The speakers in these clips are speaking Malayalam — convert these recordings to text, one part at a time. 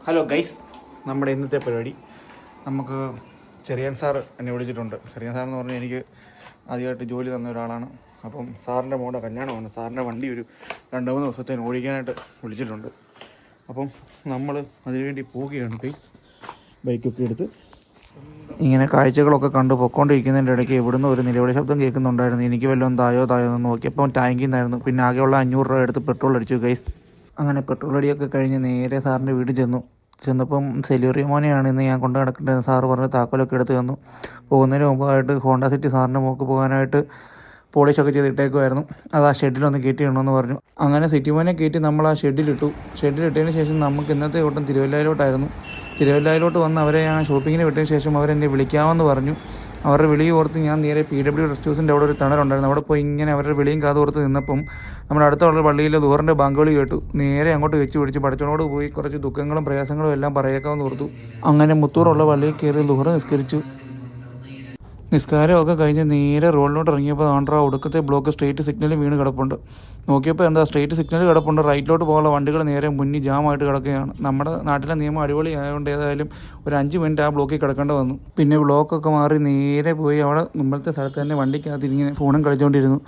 ഹലോ ഗൈസ്, നമ്മുടെ ഇന്നത്തെ പരിപാടി നമുക്ക് ചെറിയാൻ സാറ് എന്നെ വിളിച്ചിട്ടുണ്ട്. ചെറിയാൻ സാറെന്ന് പറഞ്ഞാൽ എനിക്ക് ആദ്യമായിട്ട് ജോലി തന്ന ഒരാളാണ്. അപ്പം സാറിൻ്റെ മോടെ കല്യാണമാണ്. സാറിൻ്റെ വണ്ടി ഒരു 2-3 ദിവസത്തേന് ഓടിക്കാനായിട്ട് വിളിച്ചിട്ടുണ്ട്. അപ്പം നമ്മൾ അതിനുവേണ്ടി പോവുകയാണ് ഗൈസ്. ബൈക്കൊക്കെ എടുത്ത് ഇങ്ങനെ കാഴ്ചകളൊക്കെ കണ്ട് പൊയ്ക്കൊണ്ടിരിക്കുന്നതിൻ്റെ ഇടയ്ക്ക് ഇവിടുന്ന് ഒരു നിലവിളി ശബ്ദം കേൾക്കുന്നുണ്ടായിരുന്നു. എനിക്ക് വല്ലതും തായോ എന്ന് നോക്കിയപ്പോൾ ടാങ്കിൽ നിന്നായിരുന്നു. പിന്നെ ആകെയുള്ള 500 രൂപ എടുത്ത് പെട്രോൾ അടിച്ചു ഗൈസ്. അങ്ങനെ പെട്രോൾ അടിയൊക്കെ കഴിഞ്ഞ് നേരെ സാറിൻ്റെ വീട്ടിൽ ചെന്നപ്പം സെലൂറി മോനെയാണ് ഇന്ന് ഞാൻ കൊണ്ട് നടക്കേണ്ടത്. സാറ് പറഞ്ഞ് താക്കോലൊക്കെ എടുത്ത് തന്നു. പോകുന്നതിന് മുമ്പായിട്ട് ഹോണ്ട സിറ്റി സാറിൻ്റെ മോക്ക് പോകാനായിട്ട് പോളിഷൊക്കെ ചെയ്തിട്ടേക്കുമായിരുന്നു. അത് ആ ഷെഡിലൊന്ന് കയറ്റി ഇടണമെന്ന് പറഞ്ഞു. അങ്ങനെ സിറ്റി മോനെ കയറ്റി നമ്മൾ ആ ഷെഡിലിട്ടതിന് ശേഷം നമുക്ക് ഇന്നത്തെ ഓട്ടം തിരുവല്ലയിലോട്ടായിരുന്നു. തിരുവല്ലയിലോട്ട് വന്ന് അവരെ ഞാൻ ഷോപ്പിങ്ങിന് വിട്ടതിന് ശേഷം അവരെന്നെ വിളിക്കാമെന്ന് പറഞ്ഞു. അവരുടെ വിളി ഓർത്ത് ഞാൻ നേരെ PW റെസ്റ്റ് ഹൗസിൻ്റെ അവിടെ ഒരു തണലുണ്ടായിരുന്നു. അവിടെ പോയി ഇങ്ങനെ അവരുടെ വിളിയും കാതോർത്ത് നിന്നപ്പം നമ്മുടെ അടുത്തുള്ള പള്ളിയിലെ ദൂറിൻ്റെ ബാങ്ക് വിളി കേട്ടു. നേരെ അങ്ങോട്ട് വെച്ച് പിടിച്ച് പഠിച്ചവനോട് പോയി കുറച്ച് ദുഃഖങ്ങളും പ്രയാസങ്ങളും എല്ലാം പറയേക്കാമെന്ന് ഓർത്തു. അങ്ങനെ മുത്തൂറുള്ള പള്ളിയിൽ കയറി ദുഹർ നിസ്കരിച്ചു. നിസ്കാരമൊക്കെ കഴിഞ്ഞ് നേരെ റോഡിലോട്ട് ഇറങ്ങിയപ്പോൾ ആണ്ട്രാ ഒടുക്കത്തെ ബ്ലോക്ക് സ്ട്രേറ്റ് സിഗ്നൽ വീണ് കിടപ്പുണ്ട്. നോക്കിയപ്പോൾ എന്താ സ്ട്രേറ്റ് സിഗ്നൽ കിടപ്പുണ്ട്. റൈറ്റിലോട്ട് പോകാനുള്ള വണ്ടികൾ നേരെ മുന്നിൽ ജാമായിട്ട് കിടക്കുകയാണ്. നമ്മുടെ നാട്ടിലെ നിയമം അടിപൊളി ആയതുകൊണ്ട് ഏതായാലും ഒരു 5 മിനിറ്റ് ആ ബ്ലോക്കിൽ കിടക്കേണ്ടി വന്നു. പിന്നെ ബ്ലോക്കൊക്കെ മാറി നേരെ പോയി അവിടെ മുമ്പത്തെ സ്ഥലത്ത് തന്നെ വണ്ടിക്കകത്ത് ഇങ്ങനെ ഫോണും കളിച്ചുകൊണ്ടിരുന്നു.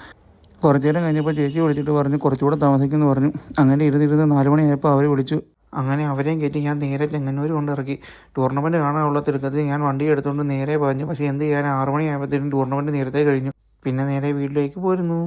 കുറച്ച് നേരം കഴിഞ്ഞപ്പോൾ ചേച്ചി വിളിച്ചിട്ട് പറഞ്ഞു കുറച്ചുകൂടെ താമസിക്കുമെന്ന് പറഞ്ഞു. അങ്ങനെ ഇരുന്ന് 4 മണിയായപ്പോൾ അവർ വിളിച്ചു. അങ്ങനെ അവരെയും കയറ്റി ഞാൻ നേരെ ചെങ്ങന്നൂർ കൊണ്ടിറക്കി. ടൂർണമെൻറ്റ് കാണാനുള്ള തിടുക്കത്തിൽ ഞാൻ വണ്ടി എടുത്തുകൊണ്ട് നേരെ പറഞ്ഞു. പക്ഷേ എന്ത് ചെയ്യാൻ, 6 മണിയായപ്പോഴത്തേനും ടൂർണമെൻറ്റ് നേരത്തെ കഴിഞ്ഞു. പിന്നെ നേരെ വീട്ടിലേക്ക് പോരുന്നു.